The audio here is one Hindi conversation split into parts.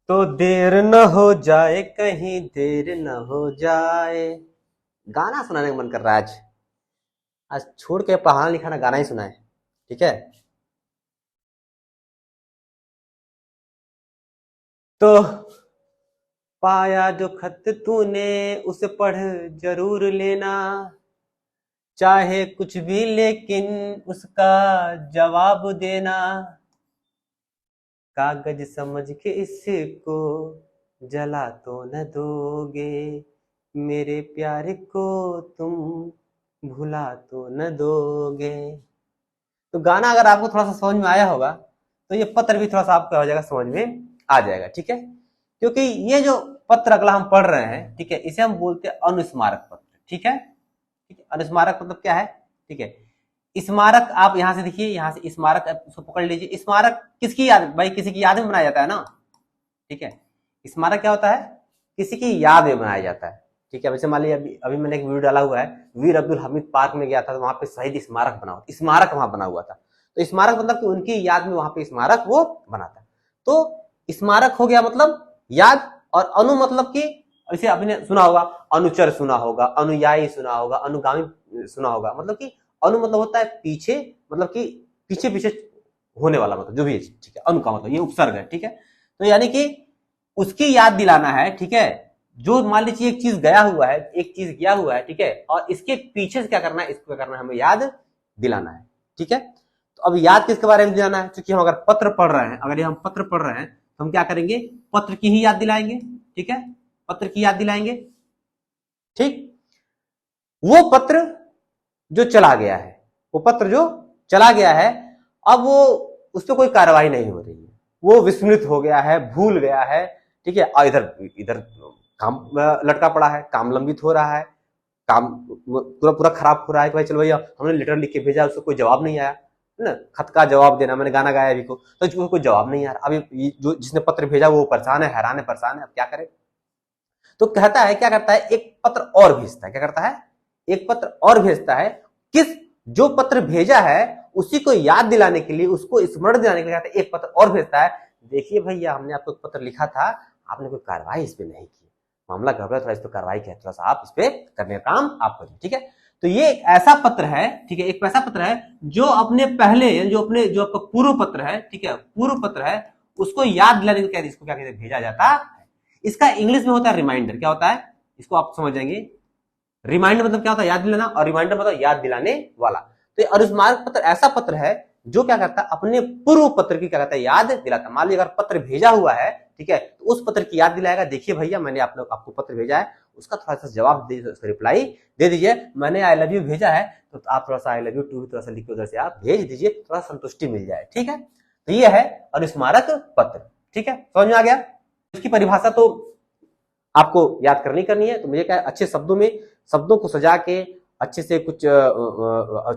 तो देर न हो जाए, कहीं देर न हो जाए। गाना सुनाने का मन कर रहा है आज। आज छोड़ के पढ़ाना लिखाना गाना ही सुनाए। ठीक है। तो पाया जो खत तूने उसे पढ़ जरूर लेना, चाहे कुछ भी लेकिन उसका जवाब देना। कागज समझ के इसको जला तो न दोगे, मेरे प्यार को तुम भुला तो न दोगे। तो गाना अगर आपको थोड़ा सा समझ में आया होगा तो ये पत्र भी थोड़ा सा आपका हो जाएगा, समझ में आ जाएगा। ठीक है। क्योंकि ये जो पत्र अगला हम पढ़ रहे हैं, ठीक है, इसे हम बोलते हैं अनुस्मारक पत्र। ठीक है। ठीक है। अनुस्मारक मतलब क्या है? ठीक है। स्मारक आप यहां से देखिए, यहां से स्मारक उसको पकड़ लीजिए। स्मारक किसकी याद, भाई किसी की याद में बनाया जाता है ना। ठीक है। स्मारक क्या होता है? किसी की याद में बनाया जाता है। ठीक है। वैसे मान लीजिए अभी अभी मैंने एक वीडियो डाला हुआ है, वीर अब्दुल हमीद पार्क में गया था, तो वहां पे शहीद स्मारक बना हुआ, स्मारक वहां बना हुआ था। तो स्मारक मतलब कि उनकी याद में वहां पे स्मारक वो बना था। तो स्मारक हो गया मतलब याद, और अनु मतलब कि ऐसे आपने सुना होगा, अनुचर सुना होगा, अनुयायी सुना होगा, अनुगामी सुना होगा। मतलब कि अनु मतलब होता है पीछे, मतलब कि पीछे पीछे होने वाला, मतलब जो भी है। ठीक है। अनु का मतलब ये उपसर्ग है। ठीक है। तो यानी कि उसकी याद दिलाना है। ठीक है। जो मान लीजिए एक चीज गया हुआ है, एक चीज गया हुआ है, ठीक है, और इसके पीछे से क्या करना है, इसको क्या करना है, हमें याद दिलाना है। ठीक है। तो अब याद किसके बारे में दिलाना है? क्योंकि हम अगर पत्र पढ़ रहे हैं, अगर हम पत्र पढ़ रहे हैं तो हम क्या करेंगे, पत्र की ही याद दिलाएंगे। ठीक है। पत्र की याद दिलाएंगे। ठीक। वो पत्र जो चला गया है, वो पत्र जो चला गया है, अब वो उस पर कोई कार्रवाई नहीं हो रही है, वो विस्मृत हो गया है, भूल गया है। ठीक है। और इधर इधर काम लटका पड़ा है, काम लंबित हो रहा है, काम पूरा पूरा खराब हो रहा है कि भाई चलो भैया हमने लेटर लिख के भेजा, उसको कोई जवाब नहीं आया है ना। खत का जवाब देना, मैंने गाना गाया अभी को, तो उसको कोई जवाब नहीं आ रहा। अभी जो जिसने पत्र भेजा वो परेशान है, हैरान है, परेशान है, अब क्या करे। तो कहता है, क्या करता है, एक पत्र और भेजता है। क्या करता है? एक पत्र और भेजता है। किस, जो पत्र भेजा है उसी को याद दिलाने के लिए, उसको स्मरण दिलाने के लिए कहता है एक पत्र और भेजता है। देखिए भैया हमने आपको एक पत्र लिखा था, आपने कोई कार्रवाई इस पे नहीं की, मामला गड़बड़ा, थोड़ा इस पे कार्रवाई किया, थोड़ा सा आप इस पे करने का काम आप करिए। ठीक है। तो ये एक ऐसा पत्र है, ठीक है, एक ऐसा पत्र है जो अपने पहले, जो आपका पूर्व पत्र है, ठीक है, पूर्व पत्र है, उसको याद दिलाने के लिए इसको क्या कहते हैं, भेजा जाता है। इसका इंग्लिश में होता है रिमाइंडर। क्या होता है? इसको आप समझ जाएंगे। रिमाइंडर मतलब क्या होता है, याद दिलाना, और रिमाइंडर मतलब याद दिलाने वाला। तो अनुस्मारक पत्र ऐसा पत्र है जो क्या करता है, अपने पूर्व पत्र की क्या करता है, याद दिलाता है। मान लीजिए अगर पत्र भेजा हुआ है, ठीक है, तो उस पत्र की याद दिलाएगा। देखिए भैया मैंने आपको पत्र भेजा है, उसका थोड़ा सा जवाब दे, उसका रिप्लाई दे दीजिए। मैंने आई लव यू भेजा है, तो आप थोड़ा सा आई लव यू टू थोड़ा सा लिख के उधर से आप भेज दीजिए, थोड़ा संतुष्टि मिल जाए। ठीक है। तो ये है अनुस्मारक पत्र। ठीक है, समझ में आ गया। इसकी परिभाषा तो आपको याद करनी है। तो मुझे क्या, अच्छे शब्दों में, शब्दों को सजा के अच्छे से कुछ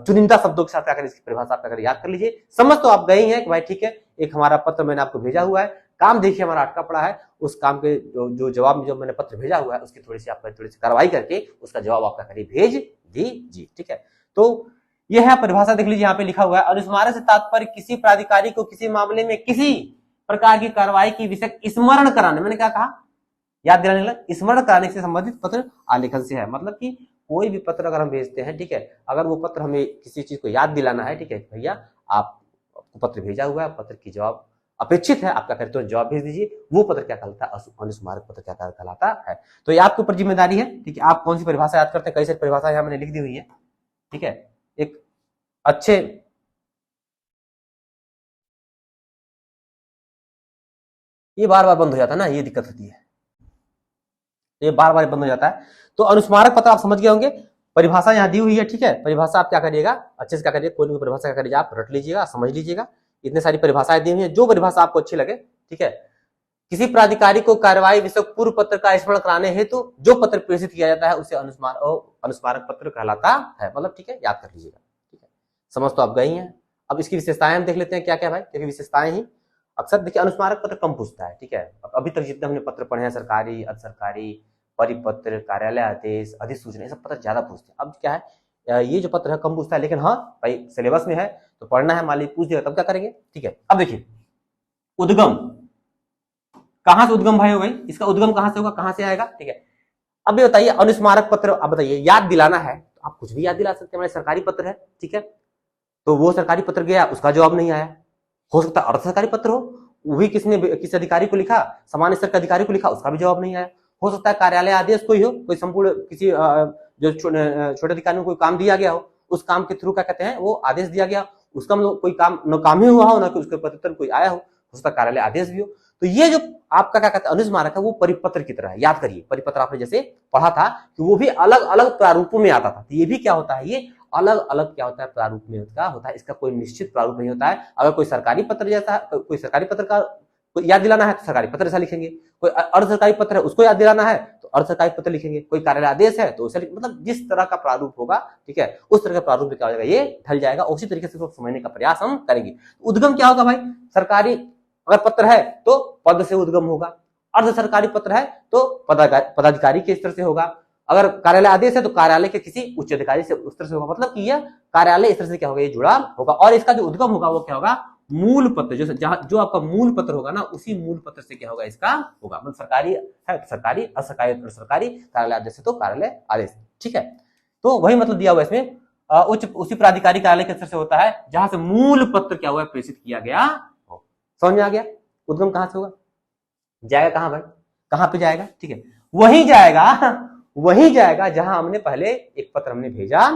चुनिंदा शब्दों के साथ अगर इसकी परिभाषा आप अगर याद कर लीजिए, समझ तो आप गए हैं कि भाई ठीक है, एक हमारा पत्र मैंने आपको भेजा हुआ है, काम देखिए हमारा अटका पड़ा है, उस काम के जो जवाब में जो मैंने पत्र भेजा हुआ है उसकी थोड़ी सी कार्रवाई करके उसका जवाब आपका करिए, भेज दीजिए। ठीक है। तो यह है परिभाषा, देख लीजिए यहाँ पे लिखा हुआ है, अनुस्मारक से तात्पर्य किसी प्राधिकारी को किसी मामले में किसी प्रकार की कार्रवाई की विषय स्मरण कराने, मैंने क्या कहा, याद दिलाने वाला, स्मरण कराने से संबंधित पत्र आलेखन से है। मतलब कि कोई भी पत्र अगर हम भेजते हैं, ठीक है, अगर वो पत्र हमें किसी चीज को याद दिलाना है, ठीक है भैया आपको पत्र भेजा हुआ है, पत्र की जवाब अपेक्षित है, आपका करते हो जवाब भेज दीजिए, वो पत्र क्या कहलाता है, अनुस्मारक पत्र क्या कहलाता है। तो ये आपके ऊपर जिम्मेदारी है, ठीक है, आप कौन सी परिभाषा याद करते हैं। कई सारी परिभाषा यहाँ मैंने लिख दी हुई है। ठीक है। एक अच्छे, ये बार बार बंद हो जाता है ना, ये दिक्कत होती है, ये बार बार बंद हो जाता है। तो अनुस्मारक पत्र आप समझ गए होंगे, परिभाषा यहाँ दी हुई है। ठीक है। परिभाषा आप क्या करिएगा, अच्छे से क्या करिएगा, कोई भी परिभाषा क्या करिएगा, आप रट लीजिएगा, समझ लीजिएगा। इतने सारी परिभाषाएं दी हुई है, जो परिभाषा आपको अच्छी लगे। ठीक है। किसी प्राधिकारी को कार्रवाई विषय पूर्व पत्र का स्मरण कराने हेतु जो पत्र प्रेषित किया जाता है उसे अनुस्मारक पत्र कहलाता है। मतलब ठीक है, याद कर लीजिएगा। ठीक है, समझ तो आप गई हैं। अब इसकी विशेषताएं हम देख लेते हैं क्या क्या भाई, क्योंकि विशेषताएं ही अक्सर देखिए अनुस्मारक पत्र कम पूछता है। ठीक है। अभी तक जितने हमने पत्र पढ़े हैं, सरकारी, अर्ध सरकारी, परिपत्र, कार्यालय आदेश, अधिसूचना, ये सब पत्र ज्यादा पूछते हैं। अब क्या है, ये जो पत्र है कम पूछता है, लेकिन हाँ भाई सिलेबस में है तो पढ़ना है, मान लीजिए पूछ देगा तब क्या करेंगे। ठीक है। अब देखिए, उद्गम, कहां से उद्गम भाई हो भाई, इसका उद्गम कहां से होगा, कहां से आएगा, ठीक है। अब ये बताइए अनुस्मारक पत्र, अब बताइए याद दिलाना है तो आप कुछ भी याद दिला सकते हैं, हमारे सरकारी पत्र है, ठीक है। तो वो सरकारी पत्र गया, उसका जवाब नहीं आया। हो सकता है अर्ध सरकारी पत्र हो, वही किसने किसी अधिकारी को लिखा, सामान्य स्तर के अधिकारी को लिखा, उसका भी जवाब नहीं आया। हो सकता है कार्यालय आदेश कोई हो, कोई संपूर्ण किसी जो छोटे अधिकारी को कोई काम दिया गया हो, उस काम के थ्रू क्या कहते हैं वो आदेश दिया गया, उसका कोई काम न काम ही हुआ हो, ना उसके प्रत्युत्तर कोई आया हो सकता है कार्यालय आदेश भी हो। तो ये जो आपका क्या कहते हैं अनुस्मारक है वो परिपत्र की तरह है, याद करिए परिपत्र आपने जैसे पढ़ा था कि वो भी अलग अलग प्रारूपों में आता था, तो ये भी क्या होता है, ये अलग अलग क्या होता है प्रारूप में होता है, इसका कोई निश्चित प्रारूप नहीं होता है। अगर कोई सरकारी पत्र जैसा, कोई सरकारी पत्र का याद दिलाना है तो सरकारी पत्र जैसा लिखेंगे, कोई अर्ध सरकारी पत्र है उसको याद दिलाना है तो अर्ध सरकारी पत्र लिखेंगे, कोई कार्यालय आदेश है तो उसे, मतलब जिस तरह का प्रारूप होगा, ठीक है, उस तरह का प्रारूप में क्या हो जाएगा, ये ढल जाएगा, उसी तरीके से समझने का प्रयास हम करेंगे। उद्गम क्या होगा भाई, सरकारी अगर पत्र है तो पद से उद्गम होगा, अर्ध सरकारी पत्र है तो पदाधिकारी के स्तर से होगा, अगर कार्यालय आदेश है तो कार्यालय के किसी उच्च अधिकारी से उस तरह से होगा, मतलब कि यह कार्यालय इस तरह से क्या होगा, ये जुड़ा होगा। और इसका जो उद्गम होगा वो क्या होगा, मूल पत्र, जो आपका मूल पत्र होगा ना, उसी मूल पत्र से क्या होगा, इसका होगा, मतलब सरकारी है तो सरकारी, असरकारी सरकारी, कार्यालय आदेश है तो कार्यालय आदेश, ठीक है। तो वही मतलब दिया हुआ इसमें, उसी प्राधिकारी कार्यालय के स्तर से होता है जहां से मूल पत्र क्या हुआ प्रेषित किया गया हो। समझ में आ गया, उद्गम कहां से होगा, जाएगा कहां भाई, कहां पे जाएगा, ठीक है, वही जाएगा जहां हमने पहले एक पत्र हमने भेजा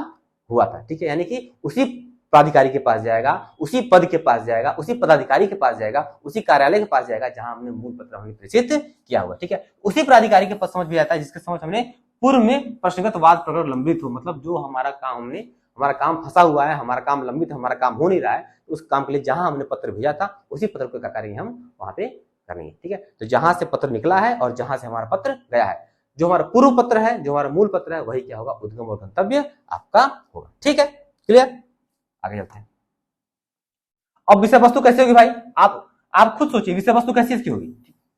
हुआ था, ठीक है, यानी कि उसी प्राधिकारी के पास जाएगा, उसी पद के पास जाएगा, उसी पदाधिकारी के पास जाएगा, उसी कार्यालय के पास जाएगा जहां हमने मूल पत्र हमने प्रेषित किया हुआ, ठीक है। उसी प्राधिकारी के पास समझ भी आता है जिसके समझ हमने पूर्व में प्रश्नगत वाद प्रकरण लंबित हो, मतलब जो हमारा काम फंसा हुआ है, हमारा काम लंबित है, हमारा काम हो नहीं रहा है, उस काम के लिए जहां हमने पत्र भेजा था उसी पत्र को क्या करेंगे हम वहां पे करेंगे, ठीक है। तो जहां से पत्र निकला है और जहां से हमारा पत्र गया है, जो हमारा पूर्व पत्र है, जो हमारा मूल पत्र है, वही क्या होगा, उद्गम और गंतव्य आपका होगा, ठीक है, क्लियर। आगे चलते हैं। अब विषय वस्तु कैसे होगी भाई, आप खुद सोचिए विषय वस्तु कैसी होगी,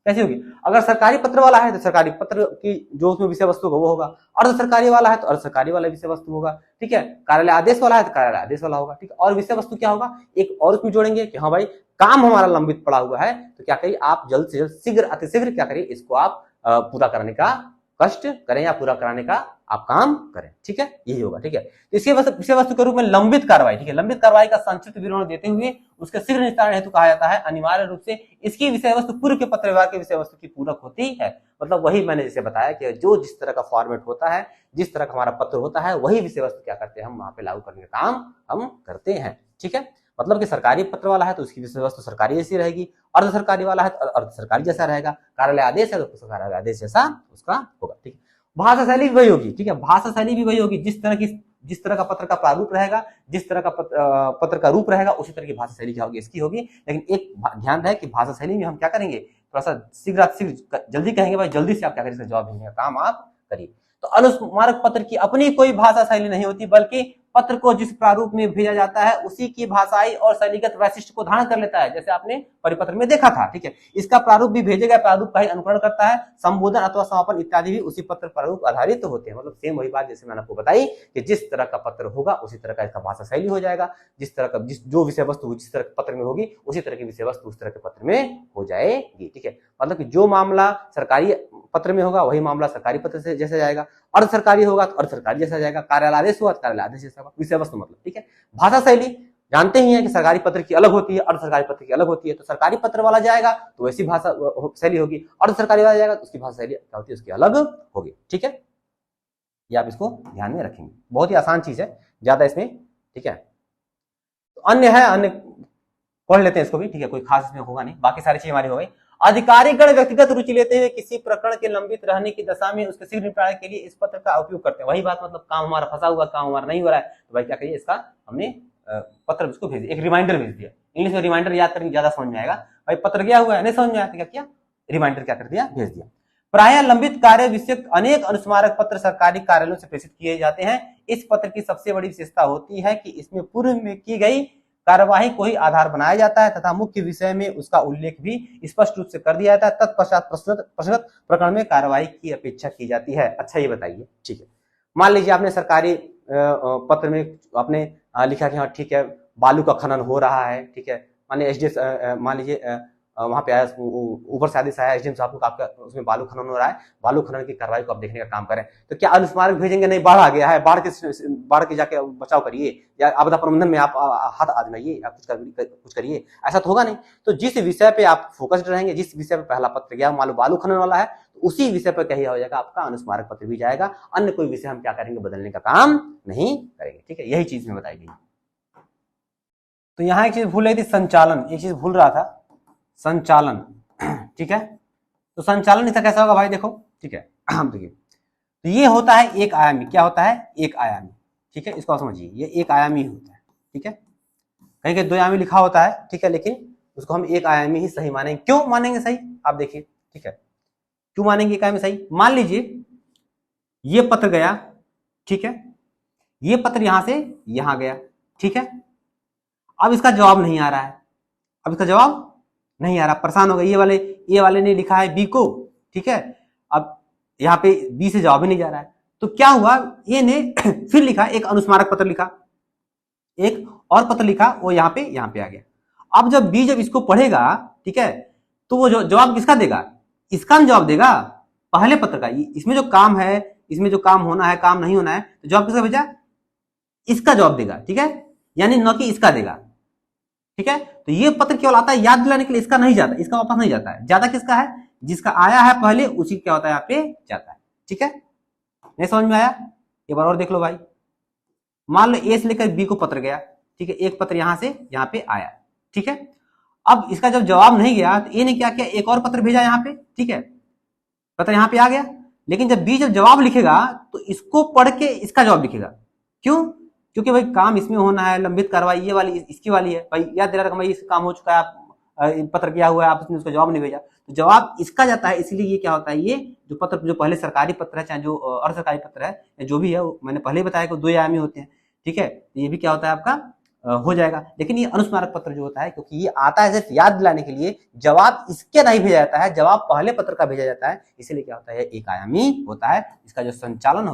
कैसी होगी। अगर सरकारी पत्र वाला है तो सरकारी पत्र की जो उसमें विषय वस्तु होगा वो होगा, अर्ध सरकारी वाला है तो अर्ध सरकारी वाला विषय वस्तु होगा, ठीक है। कार्यालय आदेश वाला है तो कार्यालय आदेश वाला होगा, ठीक है। और विषय वस्तु क्या होगा, एक और उसमें जोड़ेंगे कि हाँ भाई काम हमारा लंबित पड़ा हुआ है तो क्या करिए आप जल्द से जल्द शीघ्र अतिशीघ्र क्या करिए इसको आप पूरा करने का कष्ट करें या पूरा कराने का आप काम करें, ठीक है, यही होगा, ठीक है। तो इसके विषय वस्तु के रूप में लंबित कार्रवाई, ठीक है, लंबित कार्रवाई का संक्षिप्त विवरण देते हुए उसके शीघ्र निस्तारण हेतु कहा जाता है अनिवार्य रूप से इसकी विषय वस्तु पूर्व के पत्र व्यवहार के विषय वस्तु की पूरक होती है। मतलब वही मैंने जैसे बताया कि जो जिस तरह का फॉर्मेट होता है, जिस तरह का हमारा पत्र होता है, वही विषय वस्तु क्या करते हैं हम वहां पे लागू करने का काम हम करते हैं, ठीक है। मतलब कि सरकारी पत्र वाला है तो उसकी विषय वस्तु सरकारी जैसी रहेगी, अर्ध सरकारी वाला है तो अर्ध सरकारी जैसा रहेगा, कार्यालय आदेश है तो कार्यालय आदेश जैसा उसका होगा, ठीक है। भाषा शैली भी वही होगी, ठीक है, भाषा शैली भी वही होगी, जिस तरह का पत्र का प्रारूप रहेगा, जिस तरह का पत्र का रूप रहेगा, उसी तरह की भाषा शैली क्या होगी इसकी होगी। लेकिन एक ध्यान रहे कि भाषा शैली में हम क्या करेंगे, थोड़ा सा शीघ्र जल्दी कहेंगे भाई, जल्दी से आप क्या करें इसका जवाब देने का काम आप करिए। तो अनुस्मारक पत्र की अपनी कोई भाषा शैली नहीं होती, बल्कि पत्र को जिस प्रारूप में भेजा जाता है उसी की भाषाई और शैलीगत वैशिष्ट को धारण कर लेता है, जैसे आपने परिपत्र में देखा था, ठीक है। इसका प्रारूप भी भेजे गए प्रारूप का ही अनुकरण करता है, संबोधन अथवा समापन इत्यादि भी उसी पत्र प्रारूप आधारित होते हैं। मतलब सेम वही बात जैसे मैंने आपको बताई कि जिस तरह का पत्र होगा उसी तरह का इसका भाषा शैली हो जाएगा, जिस तरह का जो विषय वस्तु जिस तरह के पत्र में होगी उसी तरह की विषय वस्तु उस तरह के पत्र में हो जाएगी, ठीक है। मतलब कि जो मामला सरकारी पत्र में होगा वही मामला सरकारी पत्र से जैसा जाएगा, अर्ध सरकारी होगा तो अर्ध सरकारी जैसा जाएगा, कार्यालय आदेश हुआ तो कार्यालय आदेश जैसा होगा, विषय वस्तु मतलब, ठीक है। भाषा शैली जानते ही हैं कि सरकारी पत्र की अलग होती है, अर्ध सरकारी पत्र की अलग होती है। तो सरकारी पत्र वाला जाएगा तो वैसी भाषा शैली होगी, अर्ध सरकारी वाला जाएगा तो उसकी भाषा शैली क्या होती है, उसकी अलग होगी, ठीक है। ये आप इसको ध्यान में रखेंगे, बहुत ही आसान चीज है, ज्यादा इसमें, ठीक है। तो अन्य है, अन्य पढ़ लेते हैं इसको भी, ठीक है, कोई खास इसमें होगा नहीं, बाकी सारी चीजें हमारी हो गई। अधिकारीगण व्यक्तिगत रुचि लेते हुए किसी प्रकरण के लंबित रहने की दशा में उसके शीघ्र निपटारे के लिए इस पत्र का उपयोग करते हैं। वही बात, मतलब काम हमारा फंसा हुआ, काम हमारा नहीं हो रहा है तो भाई क्या करिए इसका हमने पत्र उसको भेज दिया, एक रिमाइंडर भेज दिया। इंग्लिश में रिमाइंडर याद करके ज्यादा समझ में आएगा, भाई पत्र गया हुआ है नहीं समझ में आया तो क्या किया, रिमाइंडर क्या कर दिया, भेज दिया। प्रायः लंबित कार्य विषयक अनेक अनुस्मारक पत्र सरकारी कार्यालयों से प्रेषित किए जाते हैं। इस पत्र की सबसे बड़ी विशेषता होती है कि इसमें पूर्व में की गई कार्यवाही को ही आधार बनाया जाता है तथा मुख्य विषय में उसका उल्लेख भी स्पष्ट रूप से कर दिया जाता है। तत्पश्चात प्रश्नगत प्रकरण में कार्यवाही की अपेक्षा की जाती है। अच्छा ये बताइए, ठीक है, मान लीजिए आपने सरकारी पत्र में आपने लिखा कि हाँ ठीक है बालू का खनन हो रहा है, ठीक है, मान लीजिए वहां पे आया, ऊपर से आदेश आया एसडीएम साहब को, आपका उसमें बालू खनन हो रहा है, बालू खनन की कार्रवाई को आप देखने का काम करें। तो क्या अनुस्मारक भेजेंगे? नहीं, बाढ़ आ गया है, बाढ़ के जाके बचाव करिए या आपदा प्रबंधन में आप हाथ आजमाइए या कुछ करिए, ऐसा तो होगा नहीं। तो जिस विषय पे आप फोकस्ड रहेंगे, जिस विषय पे पहला पत्र गया मान लो बालू खनन वाला है, तो उसी विषय पर क्या हो जाएगा, आपका अनुस्मारक पत्र भी जाएगा। अन्य कोई विषय हम क्या करेंगे, बदलने का काम नहीं करेंगे। ठीक है, यही चीज में बताई गई। तो यहां एक चीज भूल रही थी, संचालन, एक चीज भूल रहा था, संचालन। ठीक है, तो संचालन इसका कैसा होगा भाई, देखो। ठीक है, हम देखिए, तो ये होता है एक आयामी। क्या होता है? एक आयामी। ठीक है, इसको आप समझिए, ये एक आयामी होता है। ठीक है, कहीं कहीं दो आयामी लिखा होता है, ठीक है, लेकिन उसको हम एक आयामी ही सही मानेंगे। क्यों मानेंगे सही, आप देखिए। ठीक है, क्यों मानेंगे एक आयामी सही? मान लीजिए ये पत्र गया, ठीक है, ये पत्र यहां से यहां गया, ठीक है, अब इसका जवाब नहीं आ रहा है, अब इसका जवाब नहीं आ रहा, परेशान हो गए, ये वाले ने लिखा है बी को, ठीक है, अब यहाँ पे बी से जवाब ही नहीं जा रहा है। तो क्या हुआ, ये ने फिर लिखा, एक अनुस्मारक पत्र लिखा, एक और पत्र लिखा, वो यहाँ पे आ गया। अब जब बी जब इसको पढ़ेगा, ठीक है, तो वो जवाब किसका देगा? इसका जवाब देगा, पहले पत्र का। इसमें जो काम है, इसमें जो काम होना है, काम नहीं होना है, तो जवाब किसका भेजा? इसका जवाब देगा। ठीक है, यानी न कि इसका देगा। ठीक है, तो ये पत्र केवल आता है याद दिलाने के लिए, इसका नहीं जाता, इसका वापस नहीं जाता है। ज्यादा किसका है? जिसका आया है पहले, उसी क्या होता है, यहाँ पे जाता है। ठीक है, नहीं समझ में आया? एक बार और देख लो भाई। मान लो ए से लेकर बी को पत्र गया, ठीक है, एक पत्र यहां से यहां पे आया, ठीक है, अब इसका जब जवाब नहीं गया, तो ए ने क्या किया, एक और पत्र भेजा यहाँ पे, ठीक है, पत्र यहाँ पे आ गया, लेकिन जब बी जब जवाब लिखेगा, तो इसको पढ़ के इसका जवाब लिखेगा। क्यों? क्योंकि भाई काम इसमें होना है, लंबित कार्रवाई ये वाली इसकी वाली है, भाई याद दिला रखा, भाई इस काम हो चुका है, आप पत्र किया हुआ है, आपने उसका जवाब नहीं भेजा, तो जवाब इसका जाता है। इसलिए ये क्या होता है, ये जो पत्र, जो पहले सरकारी पत्र है, चाहे जो अर्ध सरकारी पत्र है, या जो भी है, मैंने पहले ही बताया कि दो आयामी होते हैं। ठीक है, ये भी क्या होता है आपका, हो जाएगा। लेकिन ये अनुस्मारक पत्र जो होता है, क्योंकि ये आता है सिर्फ याद दिलाने के लिए, जवाब इसके नहीं भेजा जाता है, जवाब पहले पत्र का भेजा जाता है, इसलिए क्या होता है, एक आयामी होता है। इसका जो संचालन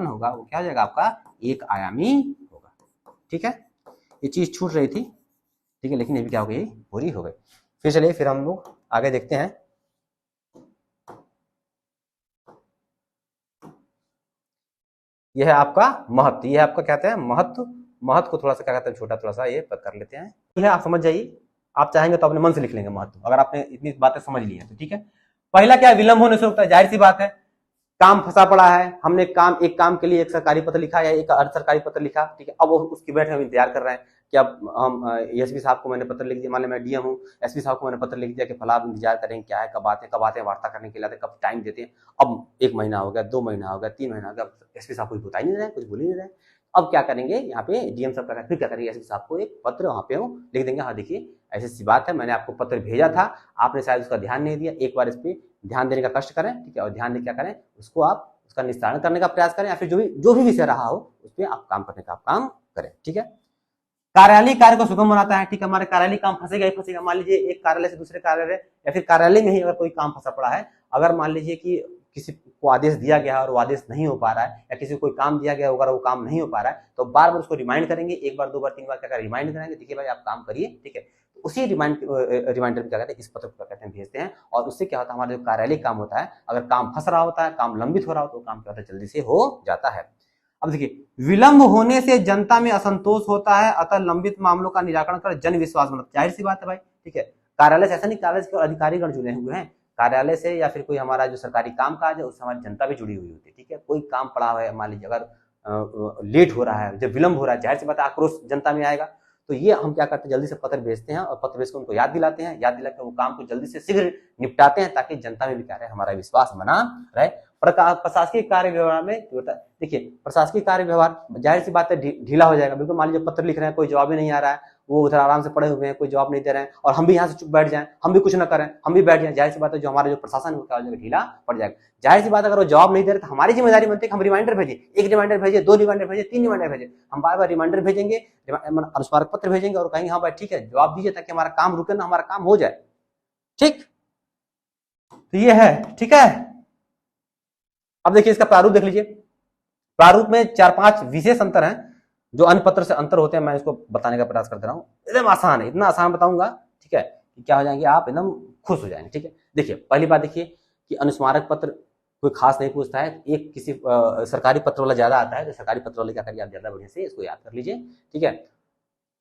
होगा, वो क्या हो जाएगा आपका, एक आयामी होगा। ठीक है, ये चीज छूट रही थी, ठीक है, लेकिन ये भी क्या हो गई, पूरी हो गई। फिर चलिए, फिर हम लोग आगे देखते हैं। यह है आपका महत्व, यह आपका क्या कहते हैं, महत्व को थोड़ा सा क्या कहते हैं, छोटा थोड़ा सा ये कर लेते हैं। यह आप समझ जाइए, आप चाहेंगे तो अपने मन से लिख लेंगे महत्व, अगर आपने इतनी बातें समझ ली है तो। ठीक है, पहला क्या है, विलंब होने से रुकता है, जाहिर सी बात है, काम फंसा पड़ा है, हमने एक काम के लिए एक सरकारी पत्र लिखा या एक अर्ध सरकारी पत्र लिखा, ठीक है, अब उसकी बैठ हम इंतजार कर रहे हैं कि अब हम एसपी साहब को मैंने पत्र लिख दिया, मान लो मैं डीएम हूँ, एसपी साहब को मैंने पत्र लिख दिया कि फला, इंतजार करें क्या है, कब आते हैं वार्ता करने के लिए, कब टाइम देते हैं। अब 1 महीना हो गया, 2 महीना हो गया, 3 महीना हो गया, एसपी साहब कुछ बता ही नहीं रहे, कुछ बोल ही नहीं रहे। अब क्या करेंगे, यहाँ पे डीएम साहब का फिर क्या करेंगे, एसपी साहब को एक पत्र वहाँ पे लिख देंगे, हाँ देखिए ऐसी सी बात है, मैंने आपको पत्र भेजा था, आपने शायद उसका ध्यान नहीं दिया, एक बार इस पर ध्यान देने का कष्ट करें। ठीक है, और ध्यान दे क्या करें, उसको आप उसका निस्तारण करने का प्रयास करें, या फिर जो भी विषय रहा हो उस पर आप काम करने का आप काम करें। ठीक है, कार्यालय कार्य को सुगम बनाता है। ठीक है, हमारे कार्यालय काम फंसेगा। मान लीजिए एक कार्यालय से दूसरे कार्यालय, या फिर कार्यालय में ही अगर कोई काम फंसा पड़ा है, अगर मान लीजिए कि किसी को आदेश दिया गया और वो आदेश नहीं हो पा रहा है, या किसी को कोई काम दिया गया अगर वो काम नहीं हो पा रहा है, तो बार बार उसको रिमाइंड करेंगे, 1 बार 2 बार 3 बार क्या रिमाइंड करेंगे, देखिए भाई आप काम करिए। ठीक है, उसी रिमाइंडर क्या कहते हैं, इस पत्र को कहते हैं भेजते हैं, और उससे क्या होता है, हमारा जो कार्यालय काम होता है, अगर काम फंस रहा होता है, काम लंबित हो रहा हो, तो काम क्या होता है, जल्दी से हो जाता है। अब देखिए, विलंब होने से जनता में असंतोष होता है, अतः लंबित मामलों का निराकरण कर जन विश्वास बनता है। जाहिर सी बात है भाई। ठीक है, कार्यालय से ऐसा नहीं, कार्यालय के अधिकारीगण जुड़े हुए हैं, कार्यालय से या फिर कोई हमारा जो सरकारी काम काज है, उससे हमारी जनता भी जुड़ी हुई होती है। ठीक है, कोई काम पड़ा हुआ है, मान लीजिए अगर लेट हो रहा है, जब विलंब हो रहा है, जाहिर सी बात है आक्रोश जनता में आएगा। तो ये हम क्या करते हैं, जल्दी से पत्र भेजते हैं, और पत्र भेज कर उनको याद दिलाते हैं, याद दिला के वो काम को जल्दी से शीघ्र निपटाते हैं, ताकि जनता में भी क्या रहे, हमारा विश्वास बना रहे। प्रशासकीय कार्य व्यवहार में देखिए, प्रशासकीय कार्य व्यवहार जाहिर सी बात है ढीला हो जाएगा। बिल्कुल मान लीजिए पत्र लिख रहे हैं, कोई जवाब ही नहीं आ रहा है, वो उधर आराम से पड़े हुए हैं, कोई जवाब नहीं दे रहे हैं, और हम भी यहाँ से चुप बैठ जाएं, हम भी कुछ ना करें, हम भी बैठ जाएं, जाहिर सी बात है जो हमारा जो प्रशासन होता है ढीला पड़ जाएगा। जाहिर सी बात, अगर वो जवाब नहीं दे रहे तो हमारी जिम्मेदारी बनती है कि हम रिमाइंडर भेजें, 1 रिमाइंडर भेजे, 2 रिमाइंडर भेजे, 3 रिमाइंडर भेजे, हम बार बार रिमाइंडर भेजेंगे, अनुस्मारक पत्र भेजेंगे, और कहेंगे हाँ भाई ठीक है जवाब दीजिए, ताकि हमारा काम रुके ना, हमारा काम हो जाए। ठीक, तो ये है। ठीक है, अब देखिए इसका प्रारूप देख लीजिए। प्रारूप में 4-5 विशेष अंतर हैं, जो अन्य पत्र से अंतर होते हैं, मैं इसको बताने का प्रयास कर रहा हूं। एकदम आसान है, इतना आसान बताऊंगा। ठीक है, कि क्या हो जाएंगे, आप एकदम खुश हो जाएंगे। ठीक है, देखिए पहली बात देखिए कि अनुस्मारक पत्र कोई खास नहीं पूछता है, एक किसी सरकारी पत्र वाला ज्यादा आता है, तो सरकारी पत्र वाले क्या करिए आप ज्यादा बढ़िया से इसको याद कर लीजिए। ठीक है,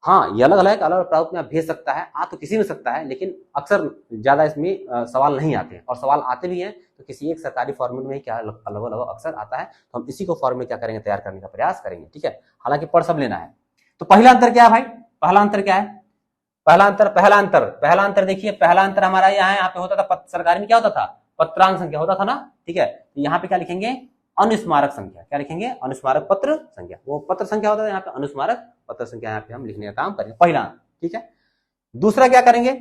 हाँ ये अलग अलग अलग प्रारूप में आप भेज सकता है, आ तो किसी में सकता है, लेकिन अक्सर ज्यादा इसमें सवाल नहीं आते हैं, और सवाल आते भी हैं तो किसी एक सरकारी फॉर्मेट में क्या अलग अलग अक्सर आता है, तो हम इसी को फॉर्म में क्या करेंगे, तैयार करने का प्रयास करेंगे। ठीक है, हालांकि पढ़ सब लेना है। तो पहला अंतर क्या है भाई, पहला अंतर क्या है, पहला अंतर देखिए, पहला अंतर हमारा यहाँ पे होता था, सरकारी में क्या होता था, पत्रांक संख्या होता था ना। ठीक है, तो यहाँ पे क्या लिखेंगे, अनुस्मारक संख्या, क्या लिखेंगे, अनुस्मारक पत्र संख्या, वो पत्र संख्या होता है, यहाँ पे अनुस्मारक पत्र संख्या यहाँ पे हम लिखने का काम करेंगे, पहला। ठीक है, दूसरा क्या करेंगे,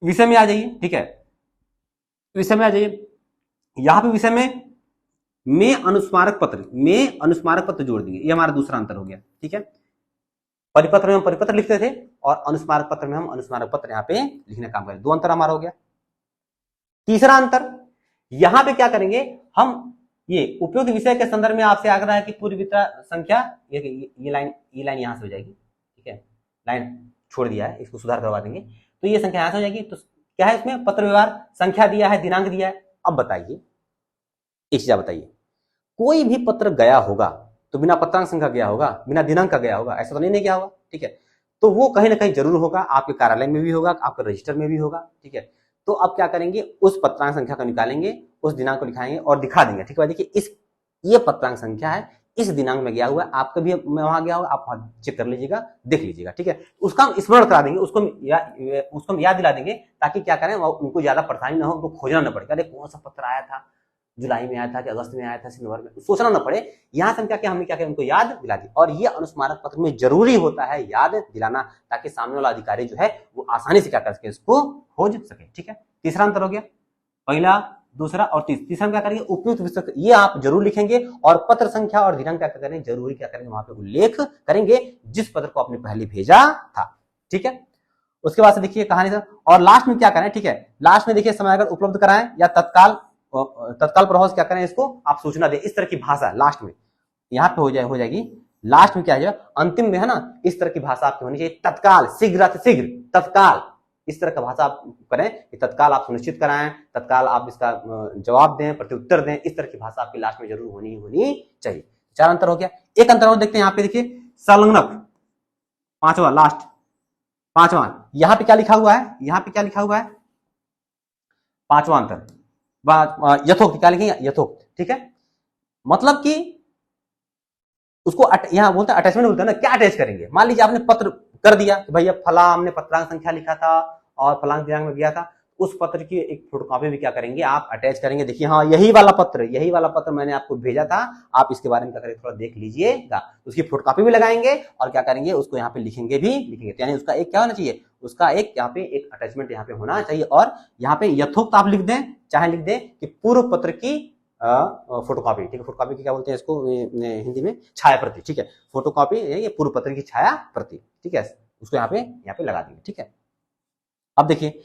विषय में आ जाइए। ठीक है, विषय में आ जाइए, यहाँ पे विषय में अनुस्मारक पत्र जोड़ देंगे, ये हमारा दूसरा अंतर हो गया। ठीक है, परिपत्र में हम परिपत्र लिखते थे और अनुस्मारक पत्र में हम अनुस्मारक पत्र यहाँ पे लिखने का काम करें, दो अंतर हमारा हो गया। तीसरा अंतर, यहां पे क्या करेंगे हम, ये उपयुक्त विषय के संदर्भ में आपसे आग्रह है कि पूर्व वितरण संख्या, ये लाइन यहां से हो जाएगी। ठीक है, लाइन छोड़ दिया है, इसको सुधार करवा देंगे, तो ये संख्या यहां से हो जाएगी। तो क्या है इसमें, पत्र व्यवहार संख्या दिया है, दिनांक दिया है। अब बताइए एक चीज बताइए, कोई भी पत्र गया होगा तो बिना पत्रांक संख्या गया होगा, बिना दिनांक का गया होगा, ऐसा तो नहीं गया होगा। ठीक है, तो वो कहीं ना कहीं जरूर होगा, आपके कार्यालय में भी होगा, आपके रजिस्टर में भी होगा। ठीक है, तो अब क्या करेंगे, उस पत्रांक संख्या को निकालेंगे, उस दिनांक को दिखाएंगे और दिखा देंगे। ठीक है, देखिए ये पत्रांक संख्या है, इस दिनांक में गया हुआ है, आपका भी वहां गया होगा, आप वहां चेक कर लीजिएगा, देख लीजिएगा। ठीक है, उसका हम स्मरण करा देंगे, उसको हम याद दिला देंगे, ताकि क्या करें, उनको ज्यादा परेशानी ना हो, उनको खोजना ना पड़े, अरे कौन सा पत्र आया था, जुलाई में आया था कि अगस्त में आया था, सितंबर में, सोचना ना पड़े। यहां से हम हमने क्या किया, उनको याद दिला दी। और ये अनुस्मारक पत्र में जरूरी होता है याद दिलाना, ताकि सामने वाला अधिकारी जो है वो आसानी से क्या कर सके, इसको खोज सके। ठीक है, तीसरा अंतर हो गया, पहला, दूसरा और तीसरा क्या करेंगे, उपयुक्त विषय ये आप जरूर लिखेंगे, और पत्र संख्या और दिनांक क्या करेंगे, जरूरी क्या करेंगे, वहां पे उल्लेख करेंगे जिस पत्र को आपने पहले भेजा था। ठीक है, उसके बाद से देखिए कहानी से, और लास्ट में क्या करें, ठीक है, लास्ट में देखिए समय अगर उपलब्ध कराएं या तत्काल प्रभाव से क्या करें, इसको आप सूचना दें, इस तरह की भाषा लास्ट में यहाँ पे हो जाएगी। लास्ट में क्या है, अंतिम में है ना, इस तरह की भाषा आपकी होनी चाहिए, तत्काल, शीघ्र, तत्काल, इस तरह का भाषा आप करें कि तत्काल आप सुनिश्चित कराएं, तत्काल आप इसका जवाब दें, प्रत्युत्तर दें, इस तरह की भाषा आपकी लास्ट में जरूर होनी चाहिए। चार अंतर हो गया, एक अंतर और देखते हैं, यहाँ पे देखिए संलग्नक, पांचवा, लास्ट पांचवा, यहाँ पे क्या लिखा हुआ है, पांचवा अंतर, यथोक्त, क्या लिखेंगे, यथोक्त। ठीक है, मतलब कि उसको यहां बोलते हैं अटैचमेंट, बोलते हैं ना, क्या अटैच करेंगे, मान लीजिए आपने पत्र कर दिया कि भैया फला हमने पत्रांक संख्या लिखा था और फलांक दिनांक में गया था, उस पत्र की एक फोटोकॉपी भी क्या करेंगे, आप अटैच करेंगे, देखिए हाँ यही वाला पत्र मैंने आपको भेजा था, आप इसके बारे में क्या करेंगे, थोड़ा देख लीजिएगा, उसकी फोटोकॉपी भी लगाएंगे और क्या करेंगे, उसको यहाँ पे लिखेंगे, तो यानी उसका एक क्या होना चाहिए, उसका एक यहाँ पे एक अटैचमेंट यहाँ पे होना चाहिए। और यहाँ पे यथोक्त आप लिख दें, चाहे लिख दें कि पूर्व पत्र की फोटोकॉपी। ठीक है, फोटोकॉपी की क्या बोलते हैं इसको हिंदी में, छाया प्रति। ठीक है, फोटोकॉपी ये पूर्व पत्र की छाया प्रति। ठीक है, उसको यहाँ पे लगा देंगे। ठीक है, अब देखिए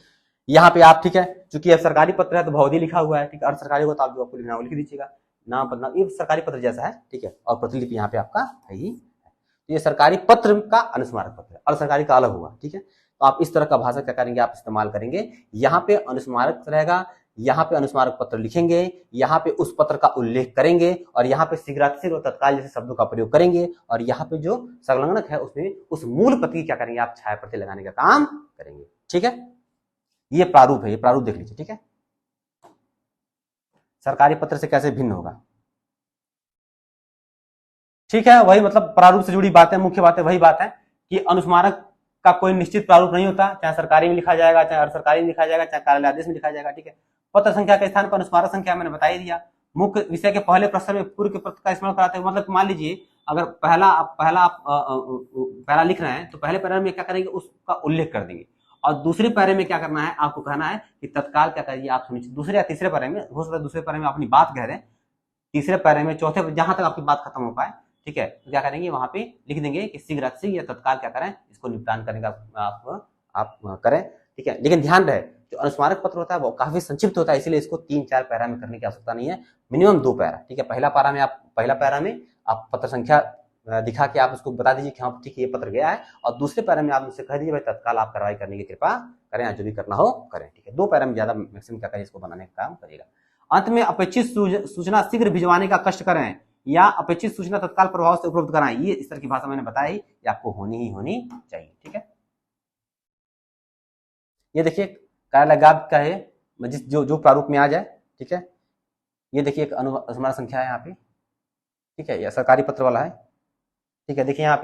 यहाँ पे आप, ठीक है, चूंकि यह सरकारी पत्र है तो भौदी लिखा हुआ है, ठीक है, अर्ध सरकारी होगा तो आप जो आपको लिखना लिख दीजिएगा, नाम पदनाम, ये सरकारी पत्र जैसा है। ठीक है, और प्रतिलिपि यहाँ पे आपका है ही, ये सरकारी पत्र का अनुस्मारक पत्र है, अर्ध सरकारी का अलग हुआ। ठीक है, तो आप इस तरह का भाषा क्या करेंगे, आप इस्तेमाल करेंगे, यहाँ पे अनुस्मारक रहेगा, यहाँ पे अनुस्मारक पत्र लिखेंगे, यहाँ पे उस पत्र का उल्लेख करेंगे, और यहाँ पे शीघ्रातिशीघ्र और तत्काल जैसे शब्दों का प्रयोग करेंगे, और यहाँ पे जो संलग्नक है उसमें उस मूल पत्र की क्या करेंगे, आप छाया प्रति लगाने का काम करेंगे। ठीक है, ये प्रारूप है, ये प्रारूप देख लीजिए। ठीक है, सरकारी पत्र से कैसे भिन्न होगा। ठीक है, वही मतलब प्रारूप से जुड़ी बातें, मुख्य बातें वही बात है कि अनुस्मारक का कोई निश्चित प्रारूप नहीं होता, चाहे सरकारी में लिखा जाएगा, चाहे अर्ध सरकारी में लिखा जाएगा, चाहे कार्यालय आदेश में लिखा जाएगा। ठीक है, पत्र संख्या के स्थान पर अनुस्मारक संख्या मैंने बता ही दिया। मुख्य विषय के पहले प्रश्न में पूर्व के पत्र का स्मरण कराते हैं, मतलब मान लीजिए अगर पहला लिख रहे हैं तो पहले पैरा में क्या करेंगे, उसका उल्लेख कर देंगे, और दूसरे पैरे में क्या करना है, आपको कहना है कि तत्काल क्या करिए, आप सुनिश्चित, दूसरे या तीसरे पैरे में हो सकता है, दूसरे पैरे में अपनी बात कह रहे हैं, तीसरे पैरे में, चौथे, जहां तक आपकी बात खत्म हो पाए। ठीक है, तो क्या करेंगे, वहां पे लिख देंगे कि शीघ्र या तत्काल क्या करें, इसको निपटान करने का आप करें। ठीक है, लेकिन ध्यान रहे जो अनुस्मारक पत्र होता है वो काफी संक्षिप्त होता है, इसलिए इसको 3-4 पैरा में करने की आवश्यकता नहीं है, मिनिमम 2 पैरा। ठीक है, पहला पैरा में आप पत्र संख्या दिखा के आप उसको बता दीजिए कि हाँ ठीक है ये पत्र गया है, और दूसरे पैरा में आप मुझसे कह दीजिए भाई तत्काल आप कार्रवाई करने की कृपा करें, जो भी करना हो करें। ठीक है, 2 पैरा में ज्यादा मैक्सिमम क्या करिए इसको बनाने का काम करिएगा। अंत में अपेक्षित सूचना शीघ्र भिजवाने का कष्ट करें या अपेक्षित सूचना तत्काल प्रभाव से उपलब्ध कराएं। ये इस तरह की भाषा मैंने बताई, ये आपको होनी ही होनी चाहिए। ठीक है, ये देखिए कार्यालय का है, जिस जो प्रारूप में आ जाए। ठीक है, ये देखिए एक अनुस्मारक संख्या है यहाँ पे। ठीक है, यह सरकारी पत्र वाला है। ठीक है, देखिए यहाँ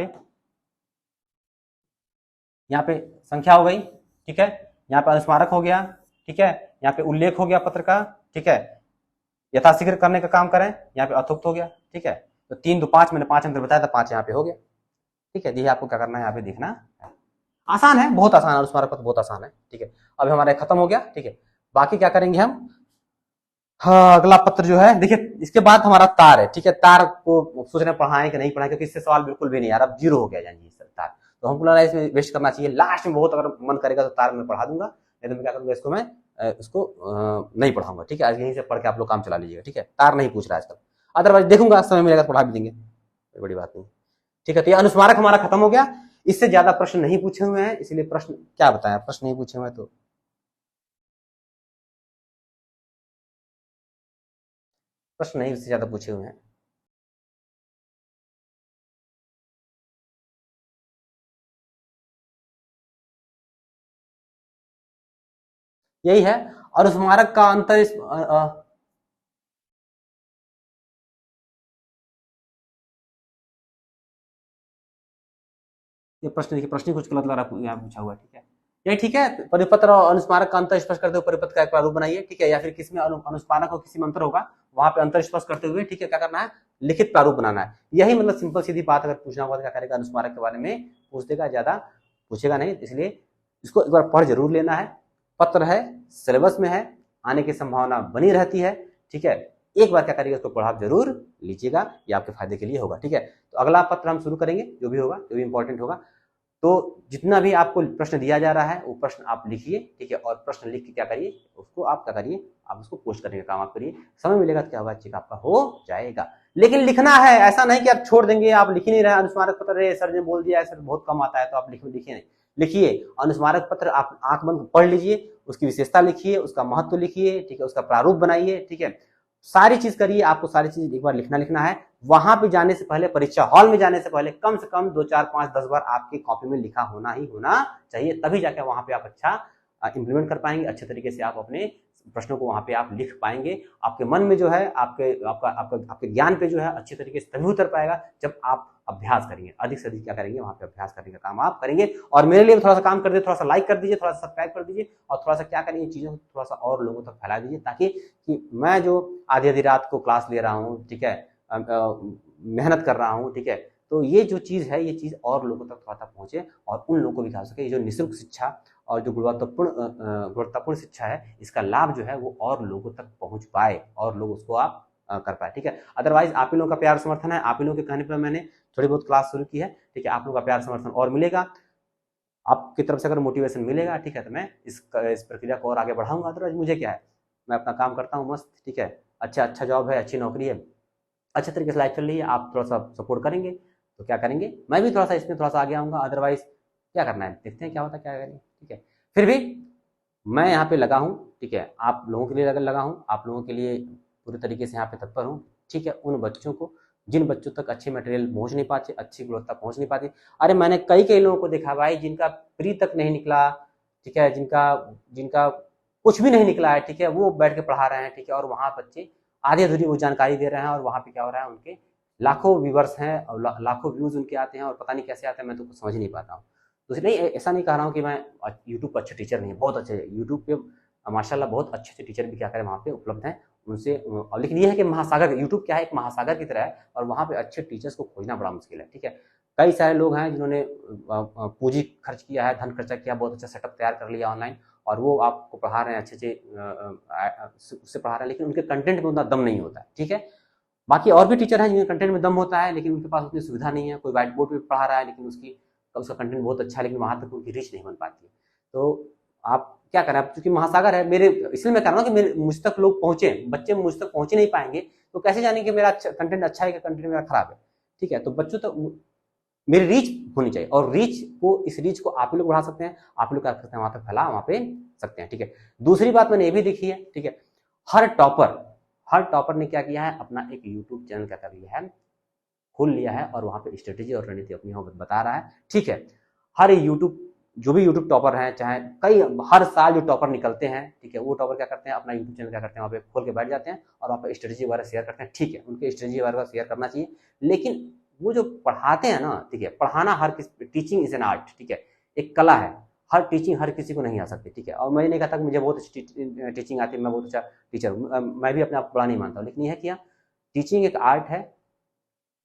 पे संख्या हो गई। ठीक है, यहाँ पे अनुस्मारक हो गया। ठीक है, यहाँ पे उल्लेख हो गया पत्र का। ठीक है, यथाशीघ्र करने का काम करें, यहाँ पे अथुक्त हो गया। ठीक है, तो 3 2 5 मैंने 5 अंतर बताया था, 5 यहाँ पे हो गया। ठीक है, ये आपको क्या करना है यहाँ पे देखना है। आसान है, बहुत आसान है, अनुस्मारक पत्र बहुत आसान है। ठीक है, अब हमारा खत्म हो गया। ठीक है, बाकी क्या करेंगे हम, हाँ अगला पत्र जो है देखिए, इसके बाद हमारा तार है। ठीक है, तार को सोच रहे पढ़ाएं कि नहीं पढ़ाएं, क्योंकि इससे सवाल बिल्कुल भी नहीं यार, अब 0 हो गया जानिए तार, तो हमको लगा इसमें वेस्ट करना चाहिए। लास्ट में बहुत अगर मन करेगा तो तार में पढ़ा दूंगा, नहीं तो मैं क्या करूंगा इसको मैं नहीं पढ़ाऊंगा। ठीक है, आज यहीं से पढ़ के आप लोग काम चला लीजिएगा। ठीक है, तार नहीं पूछ रहा है आजकल, अदरवाइज देखूंगा समय मिलेगा तो पढ़ा भी देंगे, कोई बड़ी बात नहीं। ठीक है, तो ये अनुस्मारक हमारा खत्म हो गया। इससे ज्यादा प्रश्न नहीं पूछे हुए हैं, इसलिए प्रश्न क्या बताया, प्रश्न नहीं पूछे हुए हैं तो प्रश्न नहीं इससे ज्यादा पूछे हुए हैं। यही है, और स्मारक का अंतर ये प्रश्न देखिए, प्रश्न कुछ गलत लग रहा है यहाँ पूछा हुआ है। ठीक है, ये ठीक है, परिपत्र और अनुस्मारक का अंतर स्पष्ट करते हुए परिपत्र का एक प्रारूप बनाइए। ठीक है, या फिर किसी में अनुस्मारक और किसी में अंतर होगा, वहां पे अंतर स्पष्ट करते हुए ठीक है क्या करना है, लिखित प्रारूप बनाना है। यही मतलब सिंपल सीधी बात, अगर पूछना होगा तो क्या करेगा, अनुस्मारक के बारे में पूछ देगा, ज्यादा पूछेगा नहीं, इसलिए इसको एक बार पढ़ जरूर लेना है। पत्र है, सिलेबस में है, आने की संभावना बनी रहती है। ठीक है, एक बार क्या करिएगा, उसको पढ़ा जरूर लीजिएगा, ये आपके फायदे के लिए होगा। ठीक है, तो अगला पत्र हम शुरू करेंगे, जो भी होगा, जो भी इंपॉर्टेंट होगा। तो जितना भी आपको प्रश्न दिया जा रहा है वो प्रश्न आप लिखिए। ठीक है, और प्रश्न लिख के क्या करिए, उसको आप क्या करिए, आप उसको पोस्ट करने का काम आप करिए। समय मिलेगा तो क्या होगा, चेक आपका हो जाएगा, लेकिन लिखना है। ऐसा नहीं कि आप छोड़ देंगे, आप लिख ही नहीं रहे अनुस्मारक पत्र, सर ने बोल दिया सर बहुत कम आता है तो आप लिखिए नहीं, लिखिए अनुस्मारक पत्र, आप आंख बंद पढ़ लीजिए, उसकी विशेषता लिखिए, उसका महत्व लिखिए। ठीक है, उसका प्रारूप बनाइए। ठीक है, सारी चीज करिए, आपको सारी चीज एक बार लिखना है। वहां पे जाने से पहले, परीक्षा हॉल में जाने से पहले कम से कम 2 4 5 10 बार आपकी कॉपी में लिखा होना ही होना चाहिए, तभी जाके वहां पे आप अच्छा इंप्लीमेंट कर पाएंगे, अच्छे तरीके से आप अपने प्रश्नों को वहां पे आप लिख पाएंगे। आपके मन में जो है, आपके ज्ञान पे जो है अच्छे तरीके से तभी उतर पाएगा जब आप अभ्यास करेंगे, अधिक से अधिक क्या करेंगे, वहां पे अभ्यास करने का काम आप करेंगे। और मेरे लिए थोड़ा सा काम कर दीजिए, थोड़ा सा लाइक कर दीजिए, थोड़ा सा सब्सक्राइब कर दीजिए, और थोड़ा सा क्या करिए, चीजों को थोड़ा सा और लोगों तक फैला दीजिए, ताकि कि मैं जो आधी रात को क्लास ले रहा हूँ, ठीक है, मेहनत कर रहा हूँ, ठीक है, तो ये जो चीज है, ये चीज और लोगों तक थोड़ा सा पहुंचे और उन लोगों को भी खा सके। ये जो निःशुल्क शिक्षा और जो गुणवत्तापूर्ण शिक्षा है, इसका लाभ जो है वो और लोगों तक पहुंच पाए और लोग उसको आप कर पाए। ठीक है, अदरवाइज आप ही लोगों का प्यार समर्थन है, आप ही लोगों के कहने पर मैंने थोड़ी बहुत क्लास शुरू की है। ठीक है, आप लोगों का प्यार समर्थन और मिलेगा, आपकी तरफ से अगर मोटिवेशन मिलेगा, ठीक है, तो मैं इस प्रक्रिया को और आगे बढ़ाऊंगा। अदरवाइज मुझे क्या है, मैं अपना काम करता हूँ मस्त। ठीक है, अच्छा जॉब है, अच्छी नौकरी है, अच्छे तरीके से लाइफ चल रही है, आप थोड़ा सा सपोर्ट करेंगे तो क्या करेंगे, मैं भी थोड़ा सा इसमें थोड़ा सा आगे आऊंगा। अदरवाइज क्या करना है, देखते हैं क्या होता है, क्या करेंगे। ठीक है, फिर भी मैं यहाँ पे लगा हूँ। ठीक है, आप लोगों के लिए लगा हूँ, आप लोगों के लिए पूरे तरीके से यहाँ पे तत्पर हूँ। ठीक है, उन बच्चों को, जिन बच्चों तक अच्छे मटेरियल पहुंच नहीं पाते, अच्छी गुणवत्ता पहुंच नहीं पाती। अरे मैंने कई लोगों को देखा भाई, जिनका प्री तक नहीं निकला, ठीक है, जिनका कुछ भी नहीं निकला है, ठीक है, वो बैठ के पढ़ा रहे हैं। ठीक है, और वहां बच्चे आधी अधूरी वो जानकारी दे रहे हैं, और वहां पे क्या हो रहा है, उनके लाखों व्यूवर्स हैं और लाखों व्यूज उनके आते हैं, और पता नहीं कैसे आते हैं, मैं तो कुछ समझ ही नहीं पाता हूँ। तो नहीं, ऐसा नहीं कह रहा हूँ कि मैं यूट्यूब पर अच्छे टीचर नहीं है, बहुत अच्छे यूट्यूब पे माशाल्लाह बहुत अच्छे टीचर भी क्या करें वहाँ पे उपलब्ध हैं उनसे। लेकिन ये है कि महासागर, यूट्यूब क्या है, एक महासागर की तरह है, और वहाँ पे अच्छे टीचर्स को खोजना बड़ा मुश्किल है। ठीक है, कई सारे लोग हैं जिन्होंने पूंजी खर्च किया है, धन खर्चा किया, बहुत अच्छा सेटअप तैयार कर लिया ऑनलाइन, और वो आपको पढ़ा रहे हैं अच्छे से उससे पढ़ा रहे हैं, लेकिन उनके कंटेंट में उतना दम नहीं होता है। ठीक है, बाकी और भी टीचर हैं जिनके कंटेंट में दम होता है, लेकिन उनके पास उतनी सुविधा नहीं है। कोई व्हाइट बोर्ड पे पढ़ा रहा है, लेकिन उसका कंटेंट बहुत अच्छा है, लेकिन वहां तक उनकी रीच नहीं बन पाती है। तो आप क्या करें, क्योंकि महासागर है मेरे, इसलिए मैं कह रहा हूँ कि मुझ तक लोग पहुंचे, बच्चे मुझ तक पहुंच नहीं पाएंगे तो कैसे जानेंगे मेरा कंटेंट अच्छा है कि कंटेंट मेरा खराब है। ठीक है। तो बच्चों तक मेरी रीच होनी चाहिए, और इस रीच को आप लोग बढ़ा सकते हैं, आप लोग क्या कर सकते हैं, वहां पे फैला वहां पे सकते हैं, ठीक है। दूसरी बात मैंने ये भी देखी है, ठीक है, हर टॉपर ने क्या किया है, अपना एक यूट्यूब चैनल क्या कर लिया है, खोल लिया है, और वहां पे स्ट्रेटेजी और रणनीति अपनी बता रहा है, ठीक है। हर यूट्यूब जो भी यूट्यूब टॉपर हैं, चाहे हर साल जो टॉपर निकलते हैं, ठीक है, वो टॉपर क्या करते हैं, अपना यूट्यूब चैनल क्या करते हैं, वहाँ पे खोल के बैठ जाते हैं और वहाँ पे स्ट्रेटेजी वगैरह शेयर करते हैं, ठीक है, उनके स्ट्रेटेजी वगैरह शेयर करना चाहिए। लेकिन वो जो पढ़ाते हैं ना, ठीक है, पढ़ाना टीचिंग इज एन आर्ट, ठीक है, एक कला है। हर टीचिंग हर किसी को नहीं आ सकती, ठीक है। और मैं नहीं कहता कि मुझे बहुत अच्छी टीचिंग आती है, मैं बहुत अच्छा टीचर हूँ, मैं भी अपने आप को बड़ा नहीं मानता हूँ, लेकिन यह किया टीचिंग एक आर्ट है।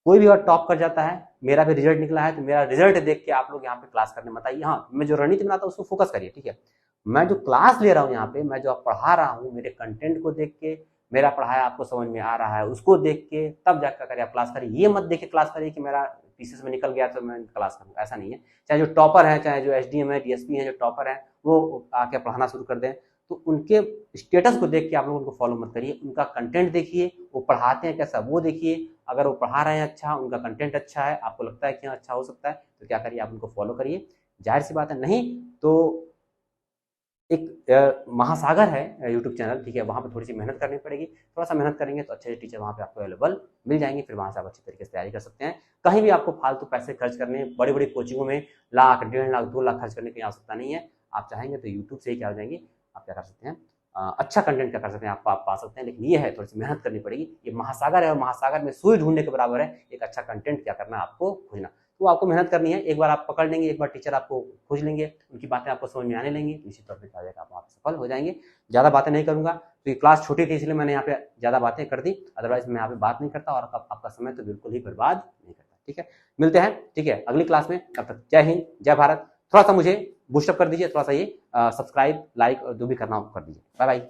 कोई भी और टॉप कर जाता है, मेरा भी रिजल्ट निकला है, तो मेरा रिजल्ट देख के आप लोग यहाँ पे क्लास करने मत आइए। हाँ, मैं जो रणनीति बनाता हूँ उसको फोकस करिए, ठीक है। मैं जो क्लास ले रहा हूँ यहाँ पे, मैं जो पढ़ा रहा हूँ, मेरे कंटेंट को देख के, मेरा पढ़ाया आपको समझ में आ रहा है, उसको देख के तब जाकर करिए आप क्लास करिए। ये मत देख के क्लास करिए कि मेरा पीसीएस में निकल गया तो मैं क्लास करूँगा, ऐसा नहीं है। चाहे जो टॉपर है, चाहे जो एसडीएम है, डीएसपी है, जो टॉपर है, वो आके पढ़ाना शुरू कर दें, तो उनके स्टेटस को देख के आप लोग उनको फॉलो मत करिए, उनका कंटेंट देखिए, वो पढ़ाते हैं कैसा वो देखिए। अगर वो पढ़ा रहे हैं अच्छा, उनका कंटेंट अच्छा है, आपको लगता है कि हाँ अच्छा हो सकता है, तो क्या करिए, आप उनको फॉलो करिए। जाहिर सी बात है, नहीं तो एक महासागर है यूट्यूब चैनल, ठीक है, वहाँ पे थोड़ी सी मेहनत करनी पड़ेगी। थोड़ा सा मेहनत करेंगे तो अच्छे टीचर वहाँ पे आपको अवेलेबल मिल जाएंगे, फिर वहाँ से आप अच्छी तरीके से तैयारी कर सकते हैं। कहीं भी आपको फालतू पैसे खर्च करने, बड़ी बड़ी कोचिंगों में लाख, 1.5 लाख, 2 लाख खर्च करने की आवश्यकता नहीं है। आप चाहेंगे तो यूट्यूब से ही क्या हो जाएंगे, आप क्या कर सकते हैं, अच्छा कंटेंट क्या कर सकते हैं, आप पा सकते हैं। लेकिन ये है, थोड़ी सी मेहनत करनी पड़ेगी। ये महासागर है, और महासागर में सुई ढूंढने के बराबर है एक अच्छा कंटेंट क्या करना है, आपको खोजना। तो आपको मेहनत करनी है। एक बार आप पकड़ लेंगे, एक बार टीचर आपको खोज लेंगे, उनकी बातें आपको समझ में आने लेंगी, तो इसी तौर पर क्या जाएगा, आप वहाँ सफल हो जाएंगे। ज़्यादा बातें नहीं करूँगा, तो ये क्लास छोटी थी इसलिए मैंने यहाँ पे ज़्यादा बातें कर दी, अदरवाइज मैं यहाँ पे बात नहीं करता, और आपका समय तो बिल्कुल ही बर्बाद नहीं करता, ठीक है। मिलते हैं, ठीक है, अगली क्लास में। तब तक जय हिंद, जय भारत। थोड़ा सा मुझे बूस्टअप कर दीजिए, थोड़ा सा ये सब्सक्राइब, लाइक और जो भी करना हो कर दीजिए। Bye bye.